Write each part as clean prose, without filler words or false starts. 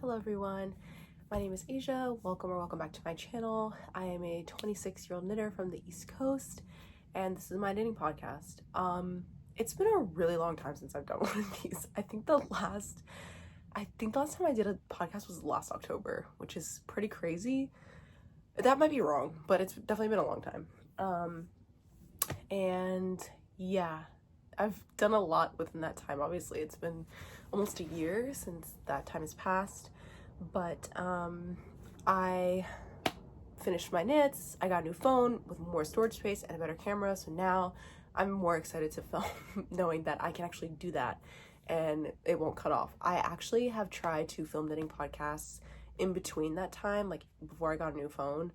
Hello everyone, my name is Asia. Welcome back to my channel. I am a 26-year-old knitter from the East Coast, and this is my knitting podcast. It's been a really long time since I've done one of these. I think the last time I did a podcast was last October, which is pretty crazy. That might be wrong, but it's definitely been a long time. And yeah, I've done a lot within that time. Obviously, it's been almost a year since that time has passed, but I finished my knits. I got a new phone with more storage space and a better camera, so now I'm more excited to film knowing that I can actually do that and it won't cut off. I actually have tried to film knitting podcasts in between that time, like before I got a new phone,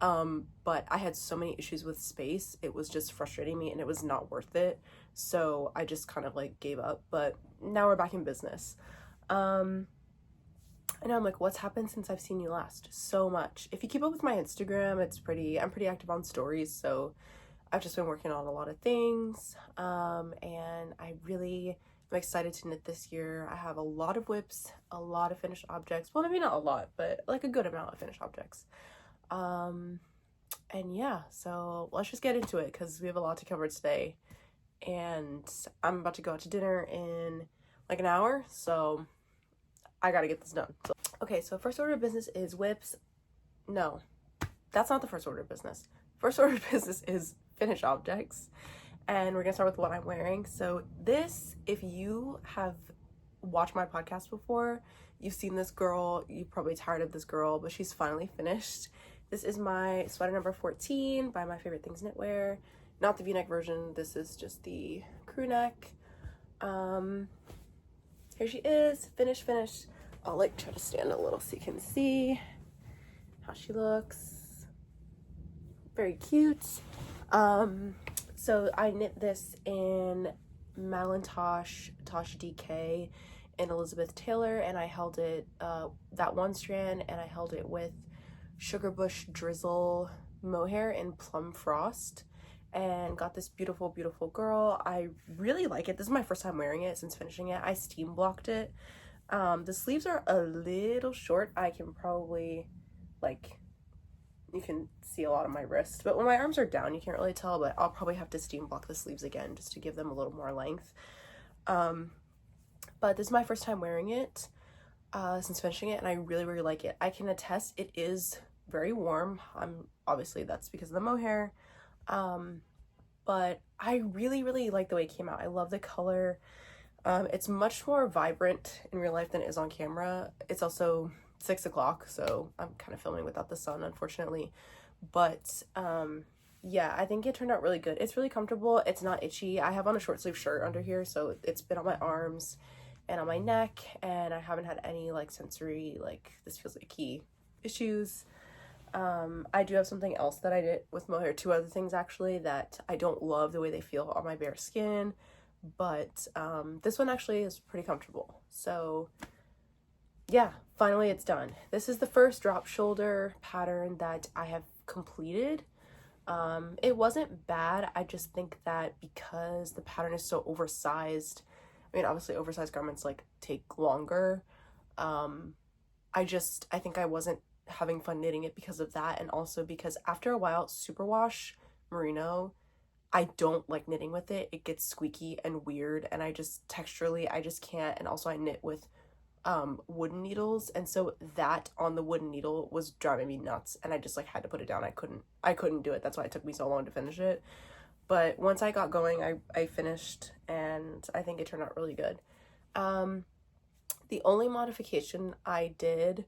but I had so many issues with space. It was just frustrating me and it was not worth it, so I just kind of like gave up. But now we're back in business. And I'm like, what's happened since I've seen you last? So much. If you keep up with my Instagram, I'm pretty active on stories, so I've just been working on a lot of things, and I'm excited to knit this year. I have a lot of whips, a lot of finished objects. Well, maybe not a lot, but like a good amount of finished objects. And yeah, so let's just get into it because we have a lot to cover today, and I'm about to go out to dinner in like an hour, so I gotta get this done. So, okay, so first order of business is whips. No, that's not the first order of business. First order of business is finished objects, and we're gonna start with what I'm wearing. So this, if you have watched my podcast before, you've seen this girl, you're probably tired of this girl, but she's finally finished. This is my sweater number 14 by MyFavouriteThings Knitwear. Not the v-neck version, this is just the crew neck. Here she is, finished. I'll like try to stand a little so you can see how she looks. Very cute. So I knit this in Madeline Tosh DK, and Elizabeth Taylor, and I held it, that one strand, and I held it with Sugar Bush Drizzle mohair in Plum Frost, and got this beautiful girl. I really like it. This is my first time wearing it since finishing it. I steam blocked it. The sleeves are a little short. I can probably, like, you can see a lot of my wrist, but when my arms are down you can't really tell, but I'll probably have to steam block the sleeves again just to give them a little more length. But this is my first time wearing it since finishing it, and I really like it. I can attest it is very warm. Obviously that's because of the mohair, but I really like the way it came out. I love the color. It's much more vibrant in real life than it is on camera. It's also 6 o'clock, so I'm kind of filming without the sun, unfortunately, but yeah, I think it turned out really good. It's really comfortable. It's not itchy. I have on a short sleeve shirt under here, so it's been on my arms and on my neck, and I haven't had any like sensory, like, this feels like key issues. I do have something else that I did with mohair, 2 other things actually, that I don't love the way they feel on my bare skin, but this one actually is pretty comfortable. So yeah, finally it's done. This is the first drop shoulder pattern that I have completed. It wasn't bad. I just think that because the pattern is so oversized, I mean, obviously oversized garments like take longer. I think I wasn't having fun knitting it because of that, and also because after a while, superwash merino, I don't like knitting with it. It gets squeaky and weird, and texturally I just can't. And also I knit with wooden needles, and so that on the wooden needle was driving me nuts, and I just like had to put it down. I couldn't do it. That's why it took me so long to finish it. But once I got going, I finished, and I think it turned out really good. The only modification I did,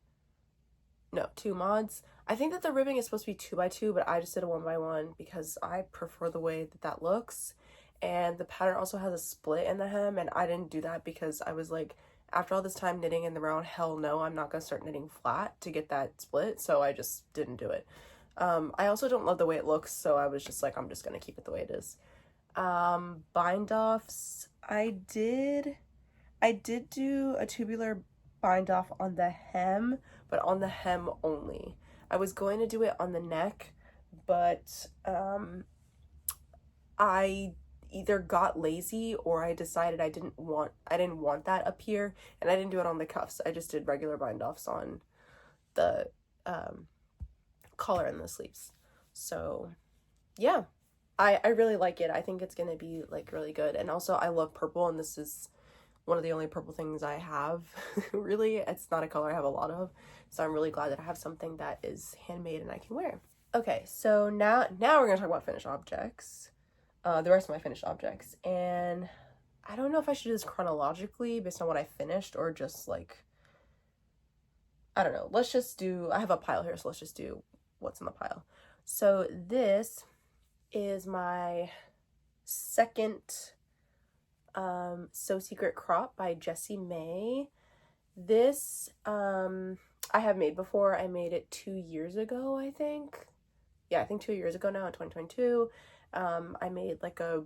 no, 2 mods. I think that the ribbing is supposed to be 2x2, but I just did a 1x1 because I prefer the way that looks. And the pattern also has a split in the hem, and I didn't do that because I was like, after all this time knitting in the round, hell no, I'm not gonna start knitting flat to get that split, so I just didn't do it. I also don't love the way it looks, so I was just like, I'm just gonna keep it the way it is. Bind offs, I did do a tubular bind off on the hem, but on the hem only. I was going to do it on the neck, but either got lazy or I decided I didn't want that up here, and I didn't do it on the cuffs. I just did regular bind offs on the collar and the sleeves. So yeah, I really like it. I think it's gonna be like really good. And also I love purple, and this is one of the only purple things I have. Really, it's not a color I have a lot of, so I'm really glad that I have something that is handmade and I can wear. Okay, so now we're gonna talk about finished objects, the rest of my finished objects. And I don't know if I should do this chronologically based on what I finished, or just like, I don't know. Let's just do, I have a pile here, so let's just do what's in the pile. So this is my second So Secret crop by Jessie May. This I have made before. I made it 2 years ago, I think. Yeah, I think 2 years ago now, in 2022. I made like a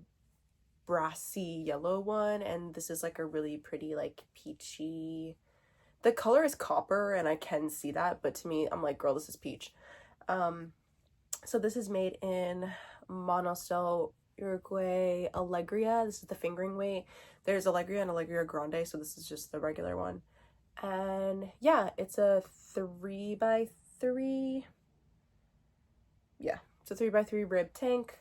brassy yellow one, and this is like a really pretty like peachy, the color is copper and I can see that, but to me I'm like, girl, this is peach. So this is made in Monostel Uruguay Allegria. This is the fingering weight. There's Allegria and Allegria Grande, so this is just the regular one. And yeah, it's a 3x3. Yeah, it's a 3x3 rib tank.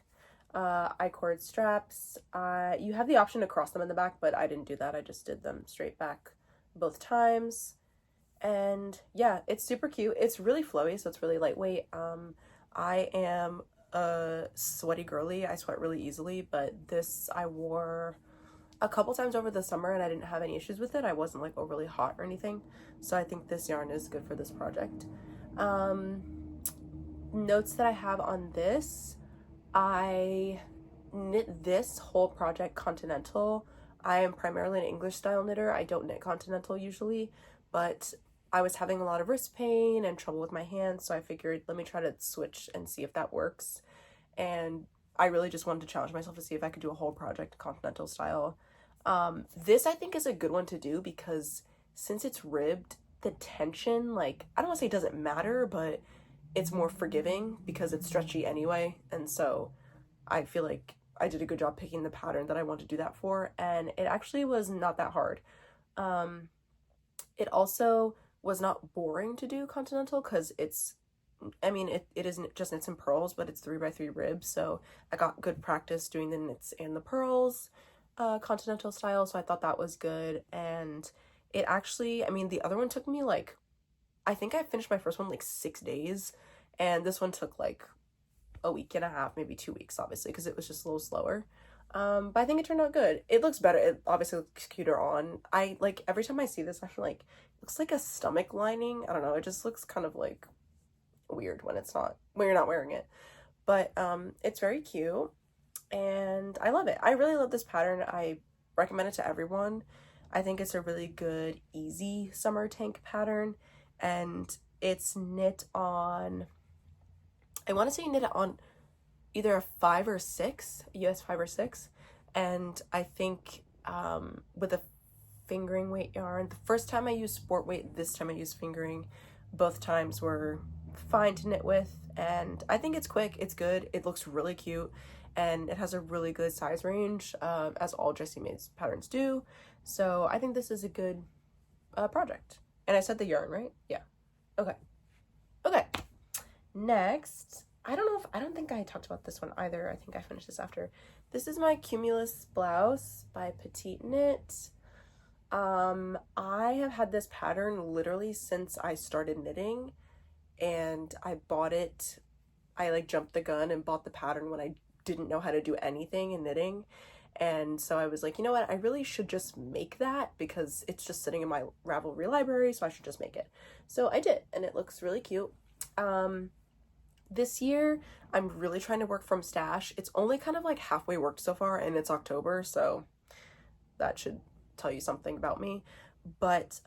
I-cord straps. You have the option to cross them in the back, but I didn't do that. I just did them straight back both times. And yeah, it's super cute. It's really flowy, so it's really lightweight. I am a sweaty girly. I sweat really easily, but this I wore a couple times over the summer and I didn't have any issues with it. I wasn't like overly hot or anything, so I think this yarn is good for this project. Notes that I have on this: I knit this whole project continental. I am primarily an English style knitter. I don't knit continental usually, but I was having a lot of wrist pain and trouble with my hands, so I figured let me try to switch and see if that works. And I really just wanted to challenge myself to see if I could do a whole project continental style. This I think is a good one to do because since it's ribbed, the tension, like, I don't want to say it doesn't matter, but it's more forgiving because it's stretchy anyway. And so I feel like I did a good job picking the pattern that I want to do that for, and it actually was not that hard. It also was not boring to do continental because it's, I mean, it isn't just knits and pearls, but it's 3x3 ribs, so I got good practice doing the knits and the pearls continental style, so I thought that was good. And it actually, I mean, the other one took me like, I think I finished my first one like 6 days, and this one took like a week and a half, maybe 2 weeks, obviously, because it was just a little slower. But I think it turned out good. It looks better. It obviously looks cuter on. I like, every time I see this, I feel like it looks like a stomach lining. I don't know. It just looks kind of like weird when it's not, when you're not wearing it. But it's very cute and I love it. I really love this pattern. I recommend it to everyone. I think it's a really good, easy summer tank pattern, and it's knit on, I want to say knit it on either a 5 or 6, US 5 or 6, and I think with a fingering weight yarn, the first time I used sport weight, this time I used fingering. Both times were fine to knit with, and I think it's quick, it's good, it looks really cute, and it has a really good size range, as all Jessie May's patterns do. So I think this is a good project. And I said the yarn, right? Yeah. Okay. Okay. Next, I don't think I talked about this one either. I think I finished this after. This is my Cumulus blouse by PetiteKnit. I have had this pattern literally since I started knitting, and I bought it, I like jumped the gun and bought the pattern when I didn't know how to do anything in knitting. And so I was like, you know what, I really should just make that because it's just sitting in my Ravelry library, so I should just make it. So I did, and it looks really cute. This year I'm really trying to work from stash. It's only kind of like halfway worked so far, and it's October, so that should tell you something about me. But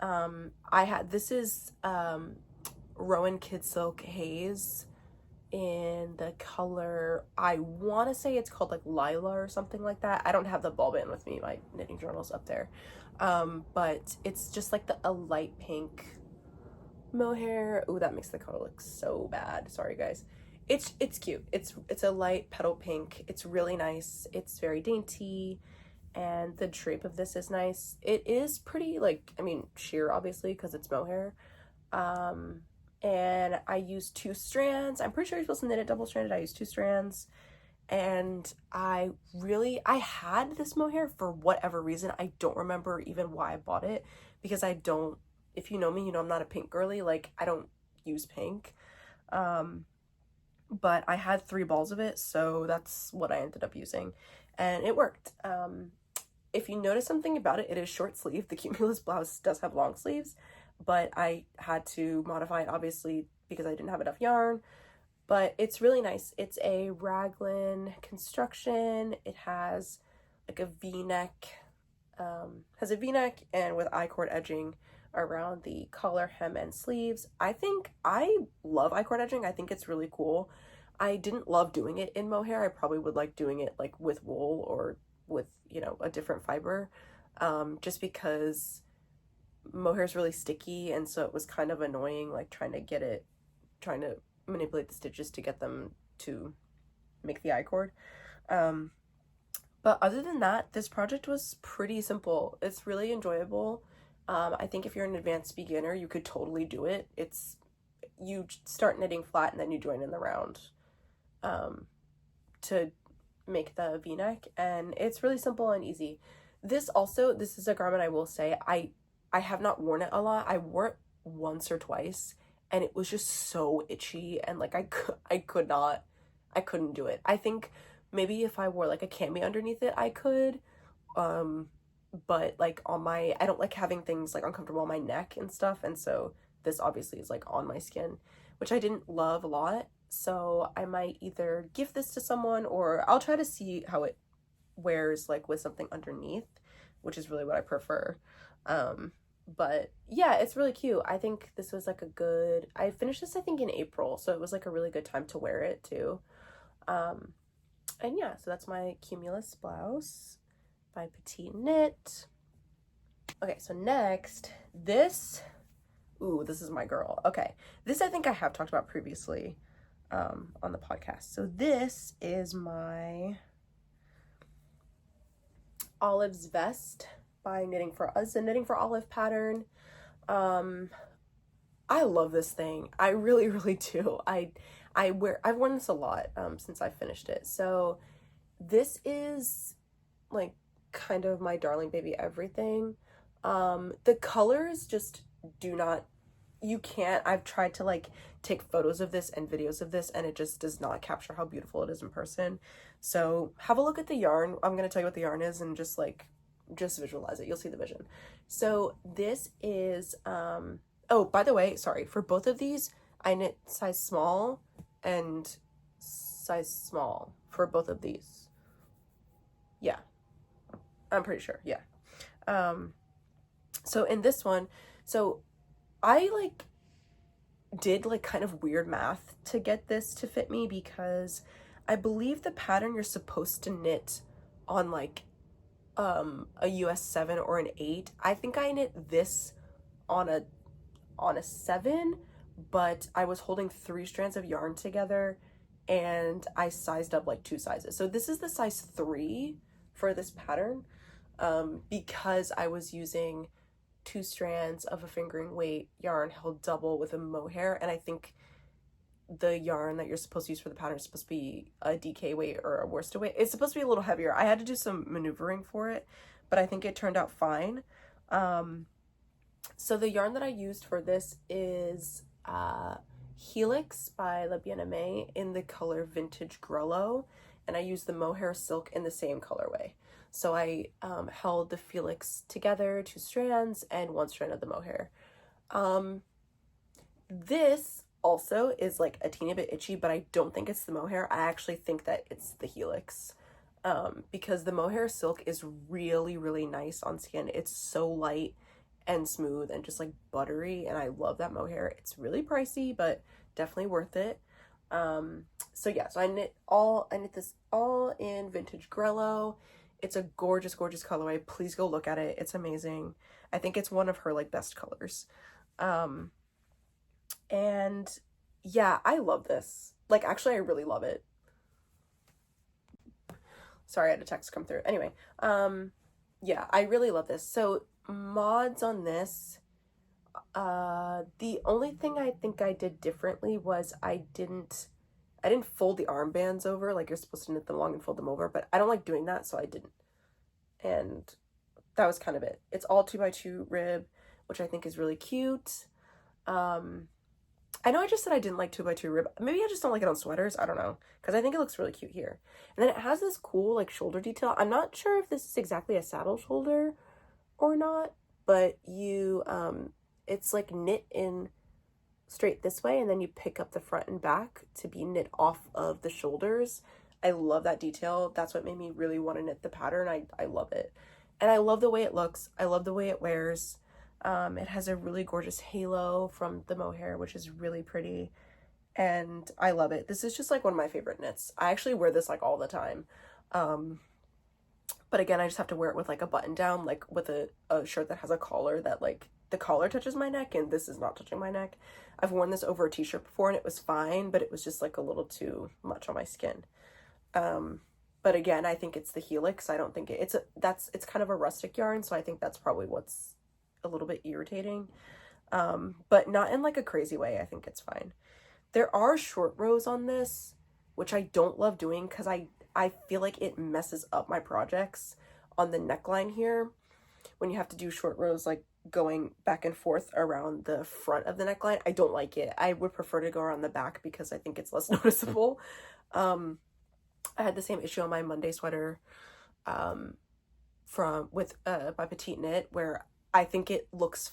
this is Rowan Kid Silk Haze in the color, I want to say it's called like Lila or something like that. I don't have the ball band with me, my knitting journal's up there. But it's just like a light pink mohair. Ooh, that makes the color look so bad. Sorry guys. It's cute. It's a light petal pink. It's really nice. It's very dainty, and the drape of this is nice. It is pretty, like, I mean, sheer obviously because it's mohair. And I used 2 strands. I'm pretty sure you're supposed to knit it double stranded. I used 2 strands, and I had this mohair for whatever reason. I don't remember even why I bought it, because I don't, if you know me, you know I'm not a pink girly. Like, I don't use pink. But I had 3 balls of it, so that's what I ended up using, and it worked. If you notice something about it, it is short sleeve. The Cumulus blouse does have long sleeves, but I had to modify it obviously because I didn't have enough yarn. But it's really nice. It's a raglan construction. It has like a v-neck, and with I-cord edging around the collar, hem, and sleeves. I love I-cord edging. I think it's really cool. I didn't love doing it in mohair. I probably would like doing it like with wool or with, you know, a different fiber, just because mohair is really sticky, and so it was kind of annoying, like trying to manipulate the stitches to get them to make the I-cord. But other than that, this project was pretty simple. It's really enjoyable. I think if you're an advanced beginner, you could totally do it. You start knitting flat and then you join in the round to make the v-neck, and it's really simple and easy. This is a garment I will say, I have not worn it a lot. I wore it once or twice, and it was just so itchy, and like I couldn't do it. I think maybe if I wore like a cami underneath it, I could, but like I don't like having things like uncomfortable on my neck and stuff, and so this obviously is like on my skin, which I didn't love a lot. So I might either give this to someone, or I'll try to see how it wears like with something underneath, which is really what I prefer. But yeah, it's really cute. I think this was like I finished this I think in April, so it was like a really good time to wear it too. And yeah, so that's my Cumulus blouse by PetiteKnit. Okay, so next, this is my girl. Okay, this I think I have talked about previously on the podcast. So this is my Olive's Vest by Knitting for Us, a Knitting for Olive pattern. I love this thing. I really, really do. I've worn this a lot since I finished it. So this is like kind of my darling baby everything. The colors just do not, you can't, I've tried to like take photos of this and videos of this, and it just does not capture how beautiful it is in person. So have a look at the yarn. I'm going to tell you what the yarn is, and just visualize it. You'll see the vision. So this is, oh, by the way, sorry, for both of these, I knit size small and size small for both of these. Yeah, I'm pretty sure. Yeah. So in this one, so I like did like kind of weird math to get this to fit me, because I believe the pattern you're supposed to knit on like a US 7 or an 8. I think I knit this on a 7, but I was holding 3 strands of yarn together and I sized up like 2 sizes. So this is the size 3 for this pattern, because I was using 2 strands of a fingering weight yarn held double with a mohair, and I think the yarn that you're supposed to use for the pattern is supposed to be a DK weight or a worsted weight. It's supposed to be a little heavier. I had to do some maneuvering for it, but I think it turned out fine. So the yarn that I used for this is Helix by La Bien-Aimée in the color Vintage Grello, and I used the mohair silk in the same colorway. So I held the Felix together, 2 strands, and 1 strand of the mohair. This also is like a teeny bit itchy, but I don't think it's the mohair. I actually think that it's the Helix, because the mohair silk is really, really nice on skin. It's so light and smooth and just like buttery, and I love that mohair. It's really pricey, but definitely worth it. So yeah, so I knit this all in Vintage Grello. It's a gorgeous, gorgeous colorway. Please go look at it. It's amazing. I think it's one of her like best colors. And yeah, I love this. Like, actually, I really love it. Sorry, I had a text come through. Anyway, yeah, I really love this. So mods on this, the only thing I think I did differently was I didn't fold the armbands over, like you're supposed to knit them long and fold them over, but I don't like doing that, so I didn't. And that was kind of it. It's all 2x2 rib, which I think is really cute. I know I just said I didn't like 2x2 rib. Maybe I just don't like it on sweaters. I don't know, because I think it looks really cute here. And then it has this cool like shoulder detail. I'm not sure if this is exactly a saddle shoulder or not, but you it's like knit in straight this way, and then you pick up the front and back to be knit off of the shoulders. I love that detail. That's what made me really want to knit the pattern. I love it. And I love the way it looks. I love the way it wears. It has a really gorgeous halo from the mohair, which is really pretty. And I love it. This is just like one of my favorite knits. I actually wear this like all the time. But again, I just have to wear it with like a button down, like with a shirt that has a collar that like the collar touches my neck, and this is not touching my neck. I've worn this over a t-shirt before and it was fine, but it was just like a little too much on my skin. But again, I think it's the helix. I don't think it's kind of a rustic yarn, so I think that's probably what's a little bit irritating. But not in like a crazy way. I think it's fine. There are short rows on this, which I don't love doing because I feel like it messes up my projects on the neckline here. When you have to do short rows like going back and forth around the front of the neckline, I don't like it. I would prefer to go around the back because I think it's less noticeable. I had the same issue on my Monday sweater with by PetiteKnit, where I think it looks,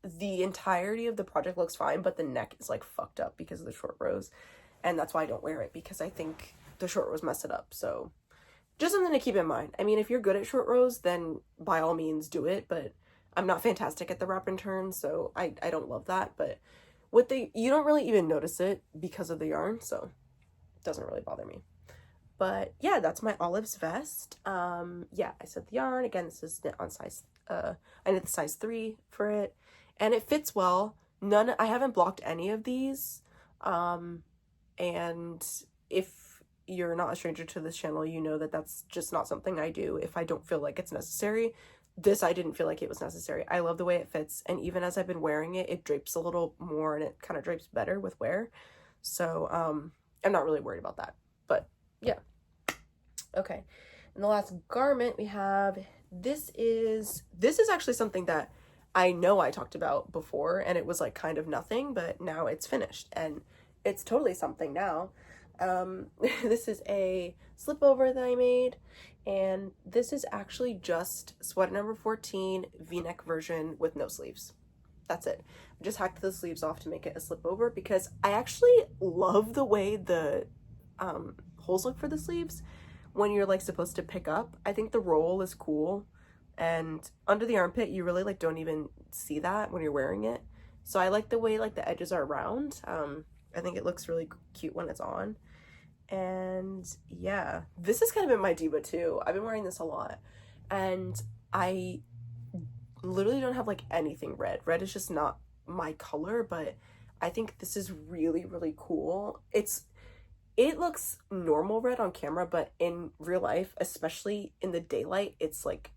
the entirety of the project looks fine, but the neck is like fucked up because of the short rows, and that's why I don't wear it, because I think the short rows mess it up. So just something to keep in mind. I mean, if you're good at short rows, then by all means do it, but I'm not fantastic at the wrap and turn, so I don't love that. But you don't really even notice it because of the yarn, so it doesn't really bother me. But yeah, that's my Olives vest. Yeah, I said the yarn. Again, this is knit on size, I knit the size 3 for it, and it fits well. I haven't blocked any of these. And if you're not a stranger to this channel, you know that that's just not something I do if I don't feel like it's necessary. This, I didn't feel like it was necessary. I love the way it fits, and even as I've been wearing it, it drapes a little more and it kind of drapes better with wear. So, I'm not really worried about that, but yeah. Okay, and the last garment we have, this is actually something that I know I talked about before, and it was like kind of nothing, but now it's finished and it's totally something now. This is a slipover that I made, and this is actually just sweater number 14 v-neck version with no sleeves. That's it. I just hacked the sleeves off to make it a slipover because I actually love the way the holes look for the sleeves when you're like supposed to pick up. I think the roll is cool, and under the armpit you really like don't even see that when you're wearing it. So I like the way like the edges are round. I think it looks really cute when it's on. And yeah, this has kind of been my diva too. I've been wearing this a lot, and I literally don't have like anything red. Red is just not my color, but I think this is really, really cool. It looks normal red on camera, but in real life, especially in the daylight, it's like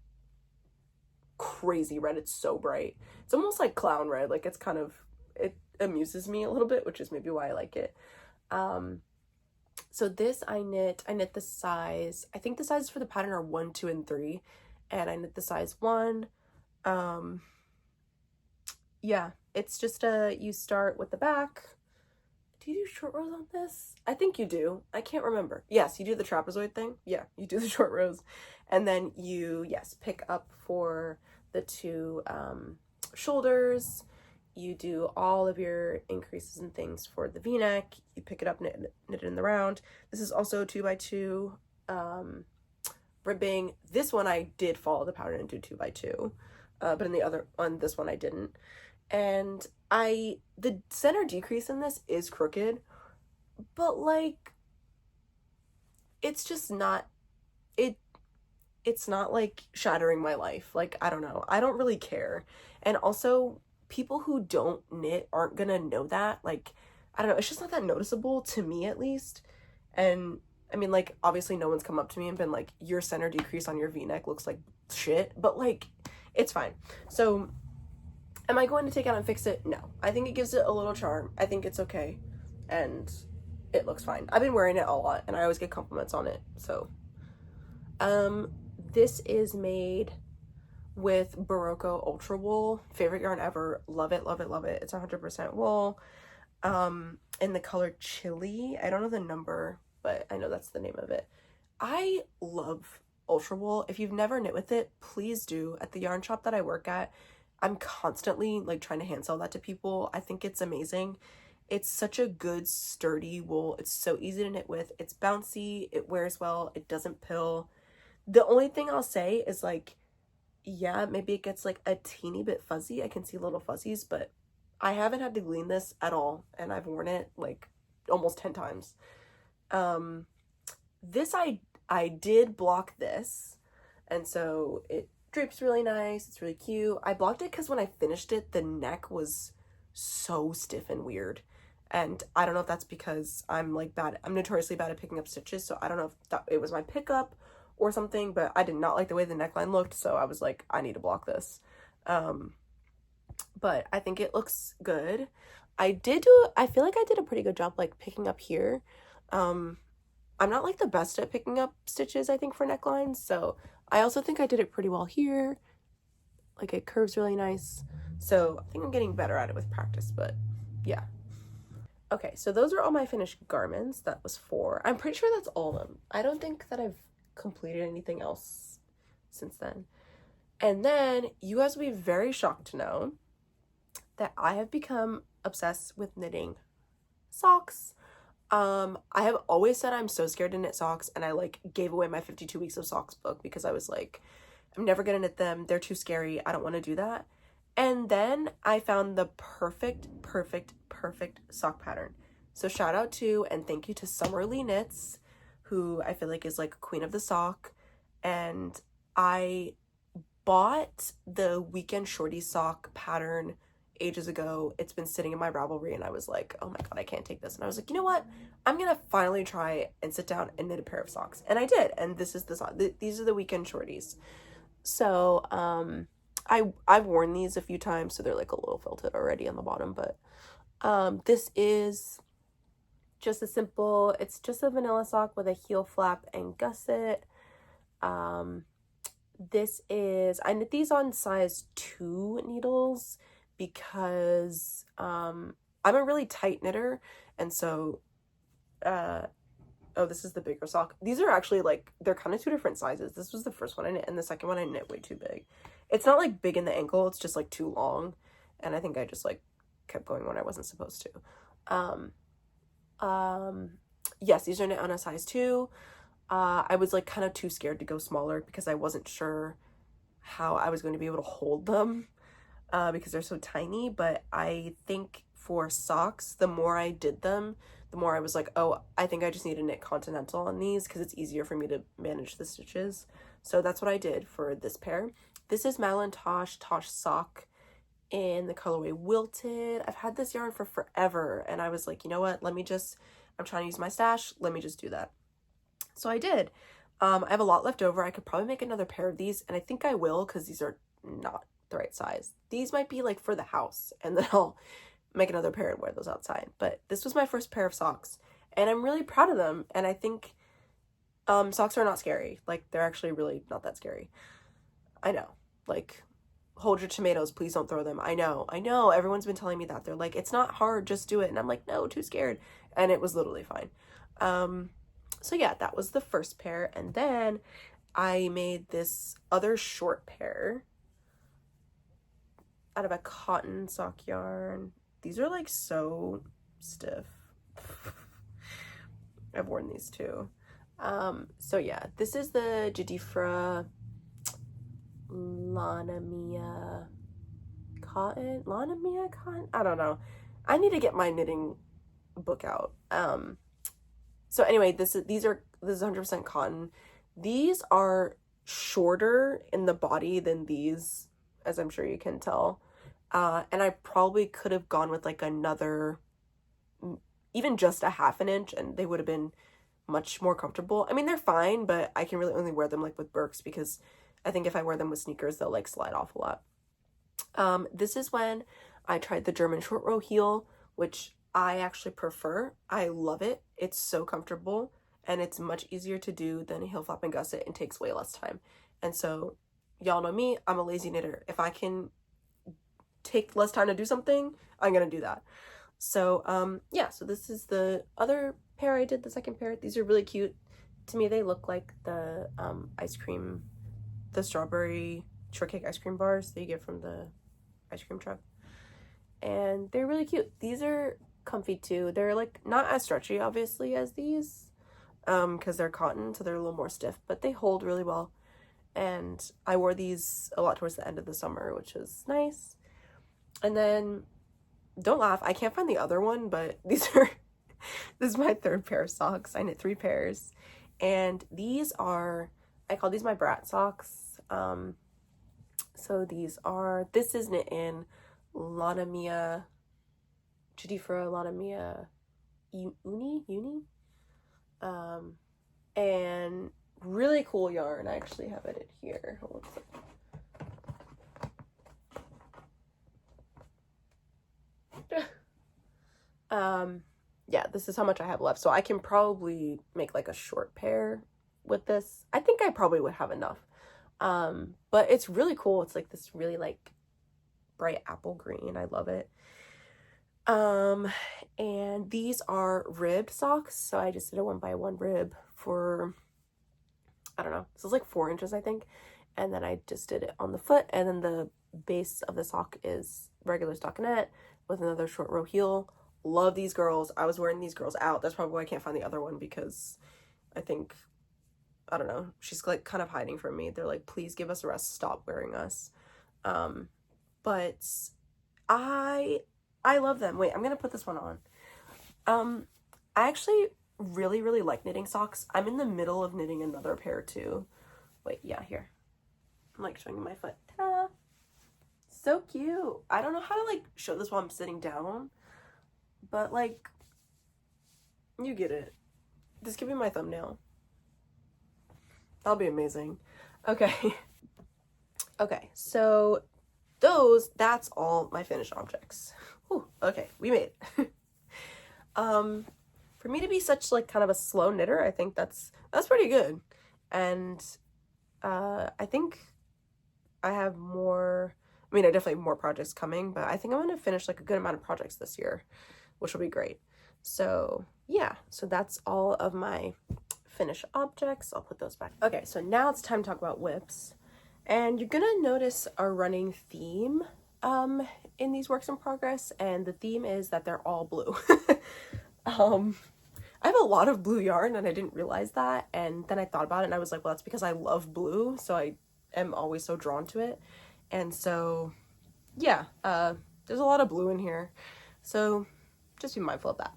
crazy red. It's so bright. It's almost like clown red. Like it's kind of, it amuses me a little bit, which is maybe why I like it. So this I knit the size, I think the sizes for the pattern are 1, 2, and 3, and I knit the size 1. Yeah, it's just you start with the back. Do you do short rows on this? I think you do. I can't remember. Yes, you do the trapezoid thing. Yeah, you do the short rows. And then you, yes, pick up for the 2 shoulders. You do all of your increases and things for the v-neck. You pick it up, knit it in the round. This is also 2x2 ribbing. This one I did follow the pattern and do 2x2, but in the other one, this one I didn't. And the center decrease in this is crooked, but like it's just not, it's not like shattering my life. Like, I don't know, I don't really care. And also, people who don't knit aren't gonna know that. Like, I don't know, it's just not that noticeable to me at least. And I mean, like, obviously no one's come up to me and been like, your center decrease on your v-neck looks like shit, but like, it's fine. So am I going to take it out and fix it? No. I think it gives it a little charm. I think it's okay, and it looks fine. I've been wearing it a lot and I always get compliments on it. So this is made with Barocco Ultra Wool. Favorite yarn ever. Love it, love it, love it. It's 100% wool. In the color Chili. I don't know the number, but I know that's the name of it. I love Ultra Wool. If you've never knit with it, please do. At the yarn shop that I work at, I'm constantly like trying to hand sell that to people. I think it's amazing. It's such a good sturdy wool. It's so easy to knit with. It's bouncy, it wears well, it doesn't pill. The only thing I'll say is like, yeah, maybe it gets like a teeny bit fuzzy. I can see little fuzzies, but I haven't had to glean this at all, and I've worn it like almost 10 times. This I did block this, and so it drapes really nice. It's really cute. I blocked it because when I finished it, the neck was so stiff and weird, and I don't know if that's because I'm notoriously bad at picking up stitches, so I don't know if it was my pickup or something, but I did not like the way the neckline looked, so I was like, I need to block this. But I think it looks good. I feel like I did a pretty good job like picking up here. I'm not like the best at picking up stitches, I think, for necklines, so I also think I did it pretty well here. Like, it curves really nice, so I think I'm getting better at it with practice, but yeah. Okay, so those are all my finished garments. That was 4. I'm pretty sure that's all of them. I don't think that I've completed anything else since then. And then you guys will be very shocked to know that I have become obsessed with knitting socks. I have always said I'm so scared to knit socks, and I like gave away my 52 weeks of socks book because I was like, I'm never gonna knit them. They're too scary. I don't want to do that. And then I found the perfect sock pattern. So shout out to and thank you to Summerly Knits, who I feel like is like queen of the sock. And I bought the Weekend Shorty sock pattern ages ago. It's been sitting in my Ravelry, and I was like, oh my god, I can't take this. And I was like, you know what, I'm gonna finally try and sit down and knit a pair of socks, and I did. And this is the sock. These are the Weekend Shorties. So I've worn these a few times, so they're like a little felted already on the bottom, but this is just it's just a vanilla sock with a heel flap and gusset. I knit these on size 2 needles because I'm a really tight knitter, and so oh, this is the bigger sock. These are actually like, they're kind of 2 different sizes. This was the first one I knit, and the second one I knit way too big. It's not like big in the ankle, it's just like too long, and I think I just like kept going when I wasn't supposed to. Yes, these are knit on a size 2. I was like kind of too scared to go smaller because I wasn't sure how I was going to be able to hold them because they're so tiny. But I think for socks, the more I did them, the more I was like, oh, I think I just need to knit Continental on these because it's easier for me to manage the stitches. So that's what I did for this pair. This is Madeline Tosh sock in the colorway Wilted. I've had this yarn for forever, and I was like, you know what, I'm trying to use my stash, let me just do that. So I did. I have a lot left over. I could probably make another pair of these, and I think I will because these are not the right size. These might be like for the house, and then I'll make another pair and wear those outside. But this was my first pair of socks, and I'm really proud of them. And I think socks are not scary. Like, they're actually really not that scary. I know, like, hold your tomatoes, please don't throw them. I know, everyone's been telling me that. They're like, it's not hard, just do it. And I'm like, no, too scared. And it was literally fine. So yeah, that was the first pair. And then I made this other short pair out of a cotton sock yarn. These are like so stiff. I've worn these too. So yeah, this is the Jadifra Lana Mia cotton. I don't know. I need to get my knitting book out. So anyway, this is 100% cotton. These are shorter in the body than these, as I'm sure you can tell. And I probably could have gone with like another even just a half an inch, and they would have been much more comfortable. I mean, they're fine, but I can really only wear them like with Birks, because I think if I wear them with sneakers, they'll like slide off a lot. This is when I tried the German short row heel, which I actually prefer. I love it. It's so comfortable, and it's much easier to do than a heel flap and gusset, and takes way less time. And so y'all know me, I'm a lazy knitter. If I can take less time to do something, I'm gonna do that. So yeah, so this is the other pair I did, the second pair. These are really cute. To me, they look like the ice cream, the strawberry shortcake ice cream bars that you get from the ice cream truck. And they're really cute. These are comfy too. They're like not as stretchy obviously as these, because they're cotton, so they're a little more stiff, but they hold really well. And I wore these a lot towards the end of the summer, which was nice. And then, don't laugh, I can't find the other one, but these are, this is my third pair of socks. I knit 3 pairs. And these are, I call these my brat socks. So these are, this is knit in Lana Mia, Judifera Lana Mia Uni? And really cool yarn. I actually have it in here. Hold on a second. Yeah, this is how much I have left, so I can probably make like a short pair with this. I think I probably would have enough. But it's really cool. It's like this really like bright apple green. I love it. And these are ribbed socks, so I just did a 1x1 rib for, I don't know, this is like 4 inches I think, and then I just did it on the foot, and then the base of the sock is regular stockinette with another short row heel. Love these girls. I was wearing these girls out. That's probably why I can't find the other one, because I think, I don't know, she's like kind of hiding from me. They're like, please give us a rest, stop wearing us. But I love them. Wait, I'm gonna put this one on. I actually really like knitting socks. I'm in the middle of knitting another pair too. Wait, yeah, here. I'm like showing you my foot. Ta-da! So cute. I don't know how to like show this while I'm sitting down, but like, you get it. This could be my thumbnail. That'll be amazing. Okay. Okay, so that's all my finished objects. Whew, okay, we made it. For me to be such like kind of a slow knitter, I think that's pretty good. And I think I have more, I mean, I definitely have more projects coming, but I think I'm gonna finish like a good amount of projects this year, which will be great. So yeah, so that's all of my finished objects. I'll put those back. Okay, so now it's time to talk about whips. And you're gonna notice a running theme in these works in progress, and the theme is that they're all blue. I have a lot of blue yarn and I didn't realize that, and then I thought about it and I was like, well, that's because I love blue, so I am always so drawn to it. And so yeah, there's a lot of blue in here, so just be mindful of that.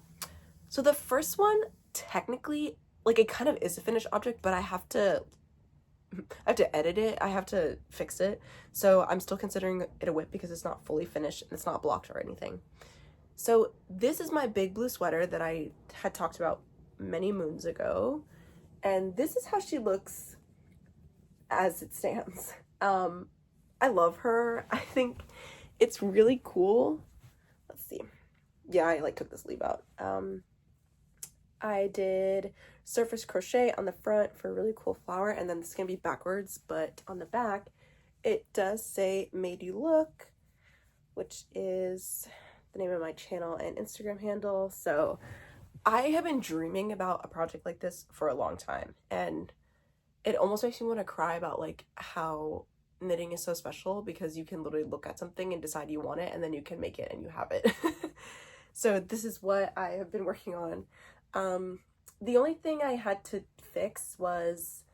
So the first one, technically, like, it kind of is a finished object, but I have to edit it. I have to fix it. So I'm still considering it a whip because it's not fully finished and it's not blocked or anything. So this is my big blue sweater that I had talked about many moons ago. And this is how she looks as it stands. I love her. I think it's really cool. Let's see. Yeah, I like took this sleeve out. I did surface crochet on the front for a really cool flower, and then this is gonna be backwards, but on the back it does say "Made You Look," which is the name of my channel and Instagram handle. So I have been dreaming about a project like this for a long time, and it almost makes me want to cry about like how knitting is so special, because you can literally look at something and decide you want it, and then you can make it and you have it. So this is what I have been working on. The only thing I had to fix was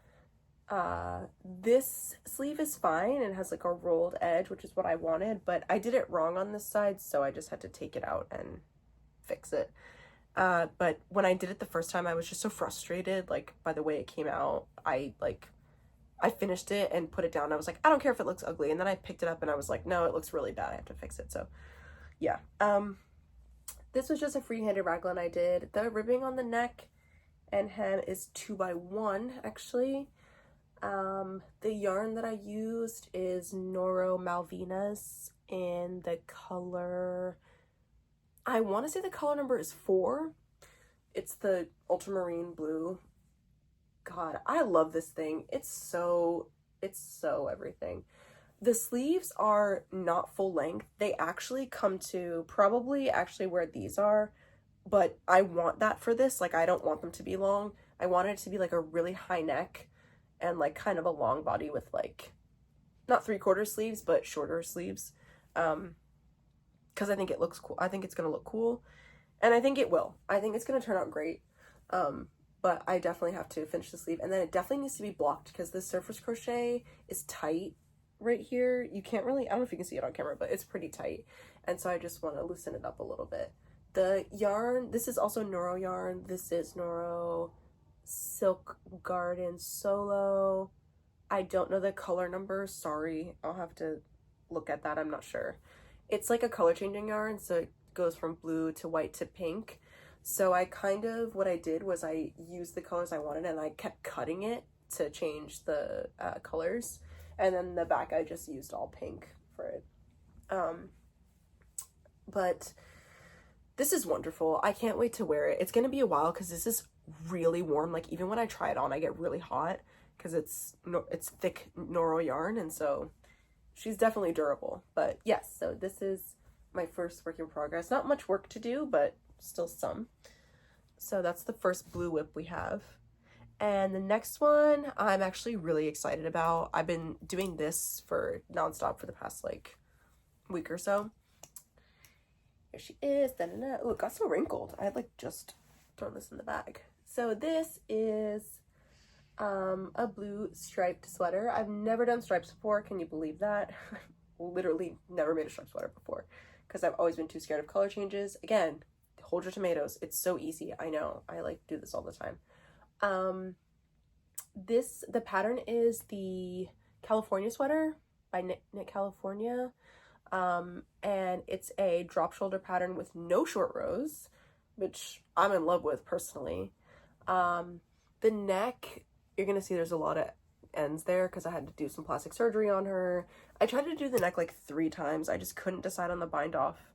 this sleeve is fine and has like a rolled edge, which is what I wanted, but I did it wrong on this side, so I just had to take it out and fix it. But when I did it the first time, I was just so frustrated like by the way it came out. I finished it and put it down. I was like, I don't care if it looks ugly, and then I picked it up and I was like, no, it looks really bad, I have to fix it. So yeah, this was just a freehand raglan I did. The ribbing on the neck and hem is 2x1 actually. The yarn that I used is Noro Malvinas in the color, I want to say the color number is 4. It's the ultramarine blue. God, I love this thing. It's so everything. The sleeves are not full length. They actually come to probably actually where these are, but I want that for this. Like, I don't want them to be long. I want it to be like a really high neck and like kind of a long body with like, not 3/4 sleeves, but shorter sleeves. Because I think it looks cool. I think it's going to look cool. And I think it will. I think it's going to turn out great. But I definitely have to finish the sleeve. And then it definitely needs to be blocked because the surface crochet is tight right here. You can't really, I don't know if you can see it on camera, but it's pretty tight. And so I just want to loosen it up a little bit. The yarn, this is also Noro yarn. This is Noro Silk Garden Solo. I don't know the color number. Sorry. I'll have to look at that. I'm not sure. It's like a color changing yarn. So it goes from blue to white to pink. So I kind of, what I did was I used the colors I wanted and I kept cutting it to change the colors. And then the back I just used all pink for it. But this is wonderful. I can't wait to wear it. It's going to be a while because this is really warm. Like, even when I try it on, I get really hot because it's thick Noro yarn. And so she's definitely durable. But yes, so this is my first work in progress. Not much work to do, but still some. So that's the first blue whip we have. And the next one I'm actually really excited about. I've been doing this for nonstop for the past like week or so. Here she is. Oh, it got so wrinkled. I had like just thrown this in the bag. So this is a blue striped sweater. I've never done stripes before. Can you believe that? Literally never made a striped sweater before because I've always been too scared of color changes. Again, hold your tomatoes. It's so easy. I know. I like do this all the time. The pattern is the California sweater by Knit California. And it's a drop shoulder pattern with no short rows, which I'm in love with personally. The neck, you're gonna see there's a lot of ends there because I had to do some plastic surgery on her. I tried to do the neck like 3 times. I just couldn't decide on the bind off.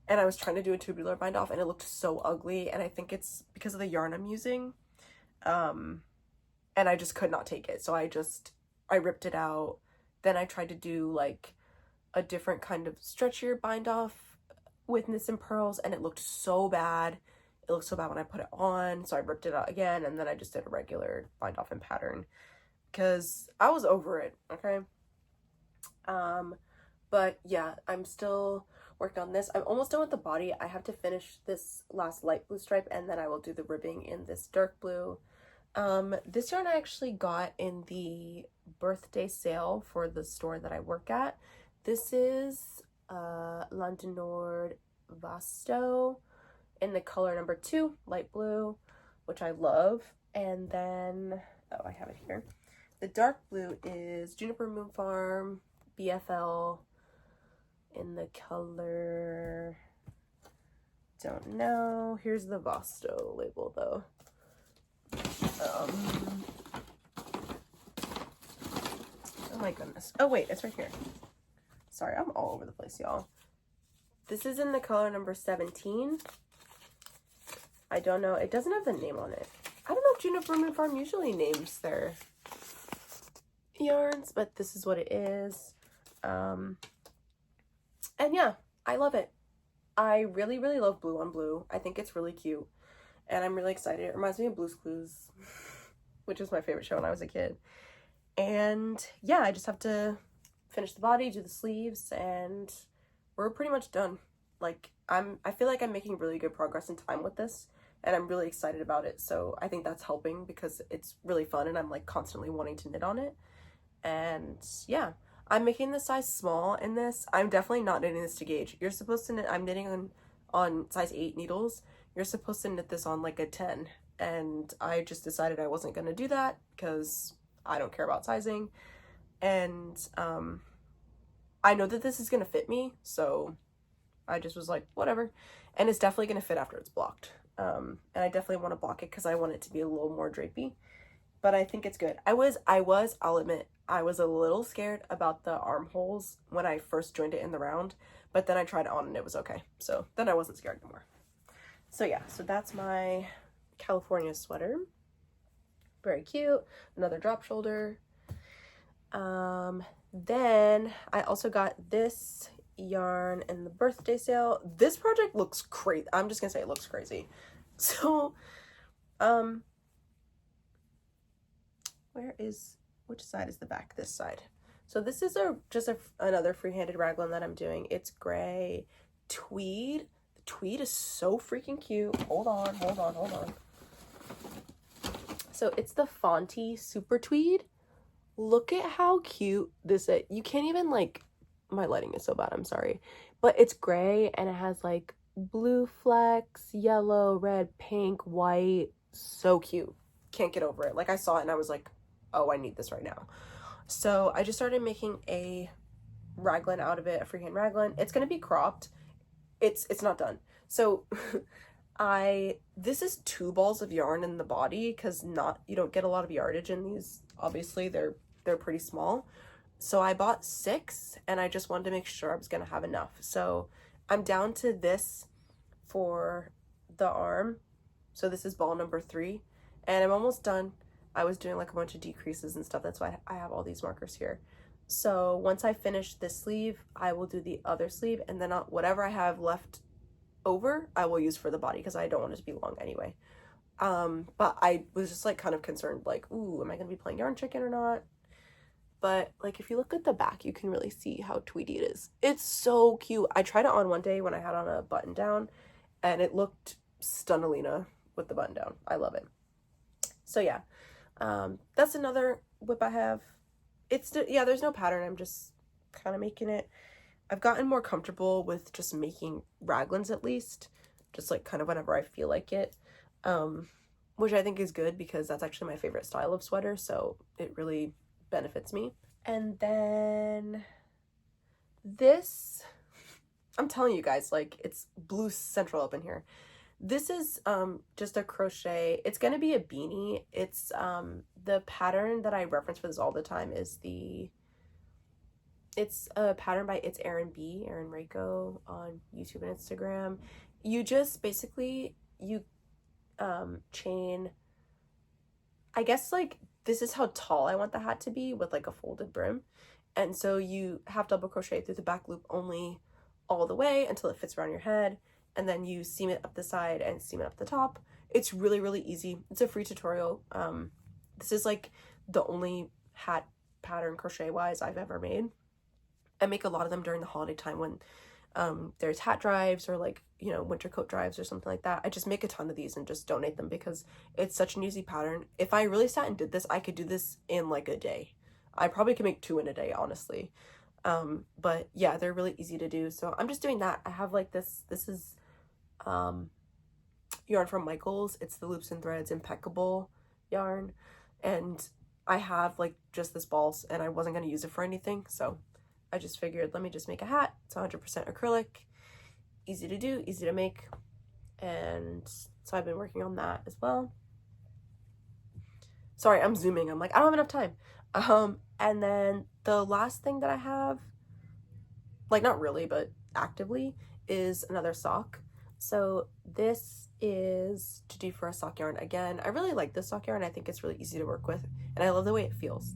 And I was trying to do a tubular bind off and it looked so ugly. And I think it's because of the yarn I'm using. And I just could not take it. So I ripped it out. Then I tried to do like a different kind of stretchier bind off with knits and pearls and it looked so bad. It looked so bad when I put it on. So I ripped it out again and then I just did a regular bind off and pattern because I was over it. Okay. But yeah, I'm still working on this. I'm almost done with the body. I have to finish this last light blue stripe and then I will do the ribbing in this dark blue. This yarn I actually got in the birthday sale for the store that I work at. This is London Nord Vasto in the color number 2, light blue, which I love. And then, oh, I have it here. The dark blue is Juniper Moon Farm BFL in the color, don't know. Here's the Vasto label though. Oh my goodness. Oh wait, it's right here. Sorry, I'm all over the place, y'all. This is in the color number 17. I don't know. It doesn't have the name on it. I don't know if Juniper Moon Farm usually names their yarns, but this is what it is. And yeah, I love it. I really, really love blue on blue. I think it's really cute. And I'm really excited. It reminds me of Blue's Clues, which was my favorite show when I was a kid. And yeah, I just have to finish the body, do the sleeves, and we're pretty much done. Like, I feel like I'm making really good progress in time with this, and I'm really excited about it. So I think that's helping because it's really fun and I'm like constantly wanting to knit on it. And yeah, I'm making the size small in this. I'm definitely not knitting this to gauge. You're supposed to knit, I'm knitting on size 8 needles. You're supposed to knit this on like a 10. And I just decided I wasn't going to do that because I don't care about sizing. And I know that this is going to fit me. So I just was like, whatever. And it's definitely going to fit after it's blocked. And I definitely want to block it because I want it to be a little more drapey. But I think it's good. I'll admit, I was a little scared about the armholes when I first joined it in the round. But then I tried it on and it was okay. So then I wasn't scared anymore. So yeah, so that's my California sweater. Very cute. Another drop shoulder. Then I also got this yarn in the birthday sale. This project looks crazy. I'm just gonna say it looks crazy. So, which side is the back? This side. So this is another free-handed raglan that I'm doing. It's gray tweed. The tweed is so freaking cute. Hold on. So it's the Fonty Super Tweed. Look at how cute this is. You can't even, like, my lighting is so bad, I'm sorry. But it's gray and it has like blue flecks, yellow, red, pink, white. So cute. Can't get over it. Like, I saw it and I was like, oh, I need this right now. So I just started making a raglan out of it, a freehand raglan. It's gonna be cropped. It's not done. So this is 2 balls of yarn in the body because you don't get a lot of yardage in these. Obviously, they're pretty small. So I bought 6 and I just wanted to make sure I was gonna have enough. So I'm down to this for the arm. So this is ball number 3 and I'm almost done. I was doing like a bunch of decreases and stuff. That's why I have all these markers here. So once I finish this sleeve, I will do the other sleeve, and then whatever I have left over, I will use for the body because I don't want it to be long anyway. But I was just like kind of concerned, like, ooh, am I gonna be playing yarn chicken or not? But like, if you look at the back, you can really see how tweedy it is. It's so cute. I tried it on one day when I had on a button down and it looked stunnalina with the button down. I love it. So yeah, that's another whip I have. There's no pattern. I'm just kind of making it. I've gotten more comfortable with just making raglans, at least, just like kind of whenever I feel like it, which I think is good because that's actually my favorite style of sweater, so it really benefits me. And then this, I'm telling you guys, like, it's blue central up in here. This is just a crochet. It's gonna be a beanie. It's the pattern that I reference for this all the time is it's a pattern by Erin Rako on YouTube and Instagram. You just basically chain, I guess, like, this is how tall I want the hat to be with like a folded brim, and so you have double crochet through the back loop only all the way until it fits around your head, and then you seam it up the side and seam it up the top. It's really, really easy. It's a free tutorial. This is like the only hat pattern crochet wise I've ever made. I make a lot of them during the holiday time when there's hat drives or like, you know, winter coat drives or something like that. I just make a ton of these and just donate them because it's such an easy pattern. If I really sat and did this, I could do this in like a day. I probably could make 2 in a day, honestly. But yeah, they're really easy to do. So I'm just doing that. I have like this is yarn from Michaels. It's the Loops and Threads Impeccable yarn. And I have like just this balls and I wasn't going to use it for anything. So I just figured, let me just make a hat. It's 100% acrylic, easy to do, easy to make. And so I've been working on that as well. Sorry, I'm zooming. I'm like, I don't have enough time. And then the last thing that I have, like, not really, but actively, is another sock. So this is to do for a sock yarn. Again, I really like this sock yarn. I think it's really easy to work with and I love the way it feels.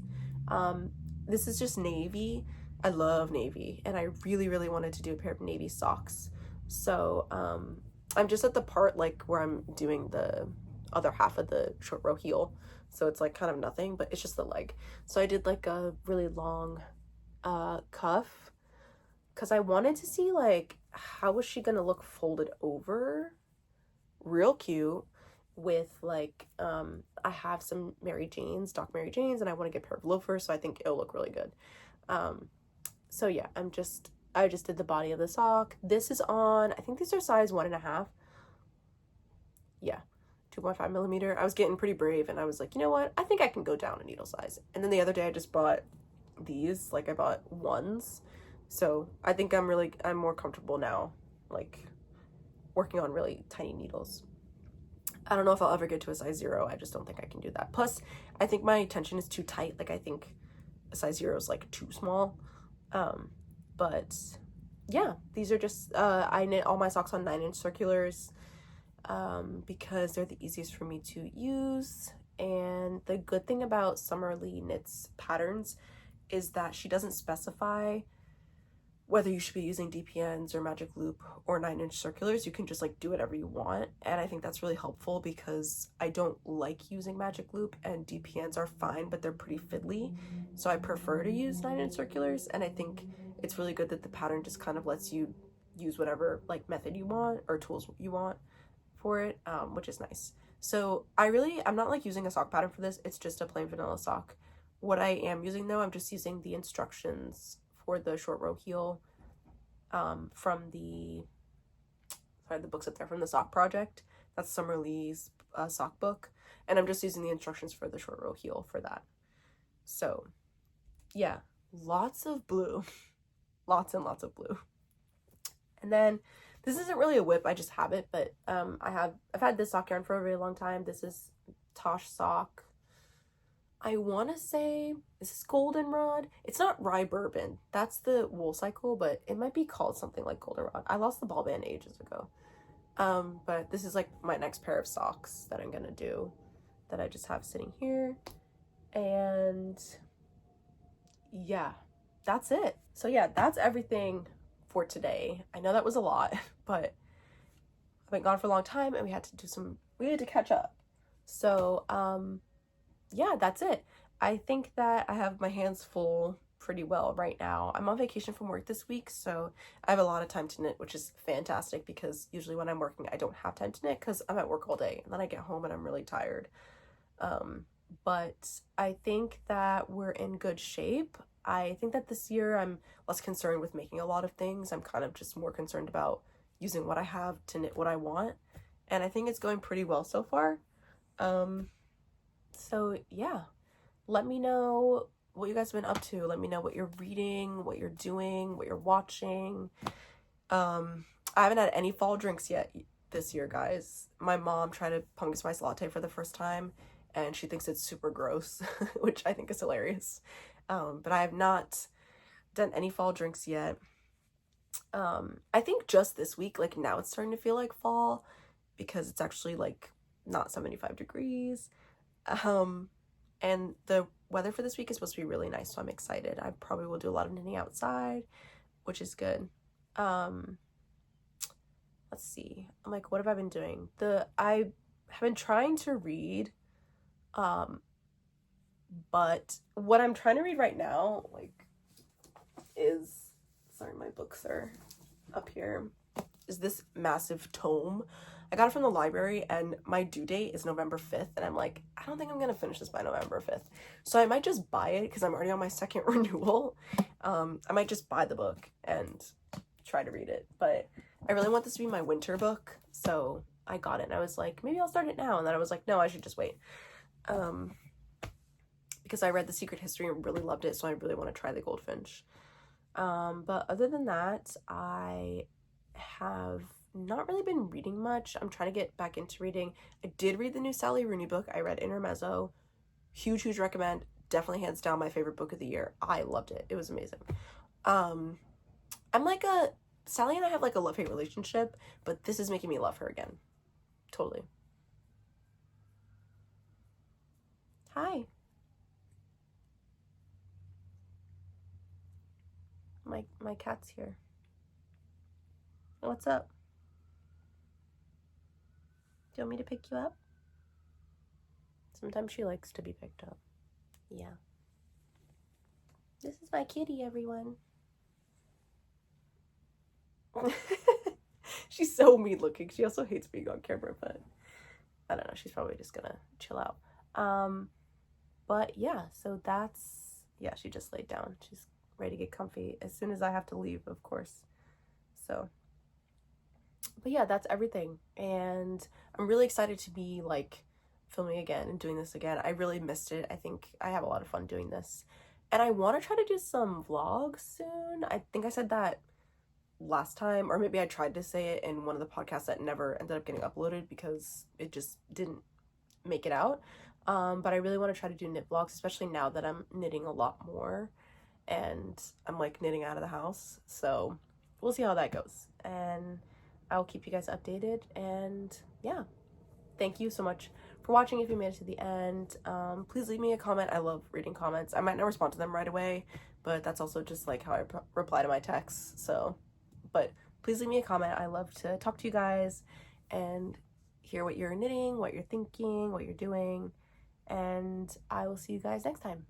This is just navy. I love navy and I really, really wanted to do a pair of navy socks. So I'm just at the part like where I'm doing the other half of the short row heel. So it's like kind of nothing, but it's just the leg. So I did like a really long cuff because I wanted to see like how was she gonna look folded over. Real cute with like I have some Mary Janes, Doc Mary Janes, and I want to get a pair of loafers, so I think it'll look really good. So yeah, I just did the body of the sock. This is on, I think these are size 1.5. Yeah, 2.5 millimeter. I was getting pretty brave and I was like, you know what? I think I can go down a needle size. And then the other day I just bought these, like I bought ones. So I think I'm more comfortable now like working on really tiny needles. I don't know if I'll ever get to a size 0. I just don't think I can do that. Plus, I think my tension is too tight. Like, I think a size 0 is like too small. But yeah, these are just, I knit all my socks on 9-inch circulars because they're the easiest for me to use. And the good thing about Summerlee Knits patterns is that she doesn't specify whether you should be using DPNs or magic loop or 9-inch circulars. You can just like do whatever you want, and I think that's really helpful because I don't like using magic loop, and DPNs are fine but they're pretty fiddly, so I prefer to use 9-inch circulars. And I think it's really good that the pattern just kind of lets you use whatever like method you want or tools you want for it, which is nice. So I'm not like using a sock pattern for this. It's just a plain vanilla sock. What I am using though, I'm just using the instructions for the short row heel from the books up there from the sock project. That's Summerlee's sock book, and I'm just using the instructions for the short row heel for that. So yeah, lots of blue. Lots and lots of blue. And then this isn't really a whip, I just have it, but I've had this sock yarn for a really long time. This is Tosh sock. I want to say, is this Goldenrod? It's not Rye Bourbon. That's the wool cycle, but it might be called something like Goldenrod. I lost the ball band ages ago. But this is like my next pair of socks that I'm going to do that I just have sitting here. And yeah, that's it. So yeah, that's everything for today. I know that was a lot, but I've been gone for a long time and we had to catch up. So, yeah, that's it. I think that I have my hands full pretty well right now. I'm on vacation from work this week, so I have a lot of time to knit, which is fantastic because usually when I'm working, I don't have time to knit because I'm at work all day and then I get home and I'm really tired. But I think that we're in good shape. I think that this year I'm less concerned with making a lot of things. I'm kind of just more concerned about using what I have to knit what I want. And I think it's going pretty well so far. So yeah, let me know what you guys have been up to. Let me know what you're reading, what you're doing, what you're watching. I haven't had any fall drinks yet this year, guys. My mom tried a pumpkin spice latte for the first time and she thinks it's super gross, which I think is hilarious. But I have not done any fall drinks yet. I think just this week, like now it's starting to feel like fall because it's actually like not 75 degrees. And the weather for this week is supposed to be really nice, so I'm excited. I probably will do a lot of knitting outside, which is good. Let's see. I'm like, what have I been doing? I have been trying to read, but what I'm trying to read right now, like, is, sorry, my books are up here, is this massive tome. I got it from the library and my due date is November 5th and I'm like, I don't think I'm gonna finish this by November 5th. So I might just buy it because I'm already on my second renewal. I might just buy the book and try to read it, but I really want this to be my winter book, so I got it and I was like, maybe I'll start it now, and then I was like, no, I should just wait. Because I read The Secret History and really loved it, so I really want to try the Goldfinch. But other than that, I have not really been reading much. I'm trying to get back into reading. I did read the new Sally Rooney book. I read Intermezzo. Huge recommend. Definitely hands down my favorite book of the year. I loved it. It was amazing. I'm like Sally and I have like a love-hate relationship, but this is making me love her again. Totally. Hi. My cat's here. What's up? Do you want me to pick you up? Sometimes she likes to be picked up. Yeah. This is my kitty, everyone. She's so mean looking. She also hates being on camera, but I don't know. She's probably just gonna chill out. But yeah, so that's, yeah, she just laid down. She's ready to get comfy as soon as I have to leave, of course. So, but yeah, that's everything. And I'm really excited to be like filming again and doing this again. I really missed it. I think I have a lot of fun doing this. And I want to try to do some vlogs soon. I think I said that last time, or maybe I tried to say it in one of the podcasts that never ended up getting uploaded because it just didn't make it out. But I really want to try to do knit vlogs, especially now that I'm knitting a lot more and I'm like knitting out of the house. So we'll see how that goes, and I'll keep you guys updated. And yeah, thank you so much for watching. If you made it to the end, please leave me a comment. I love reading comments. I might not respond to them right away, but that's also just like how I reply to my texts. So, but please leave me a comment. I love to talk to you guys and hear what you're knitting, what you're thinking, what you're doing, and I will see you guys next time.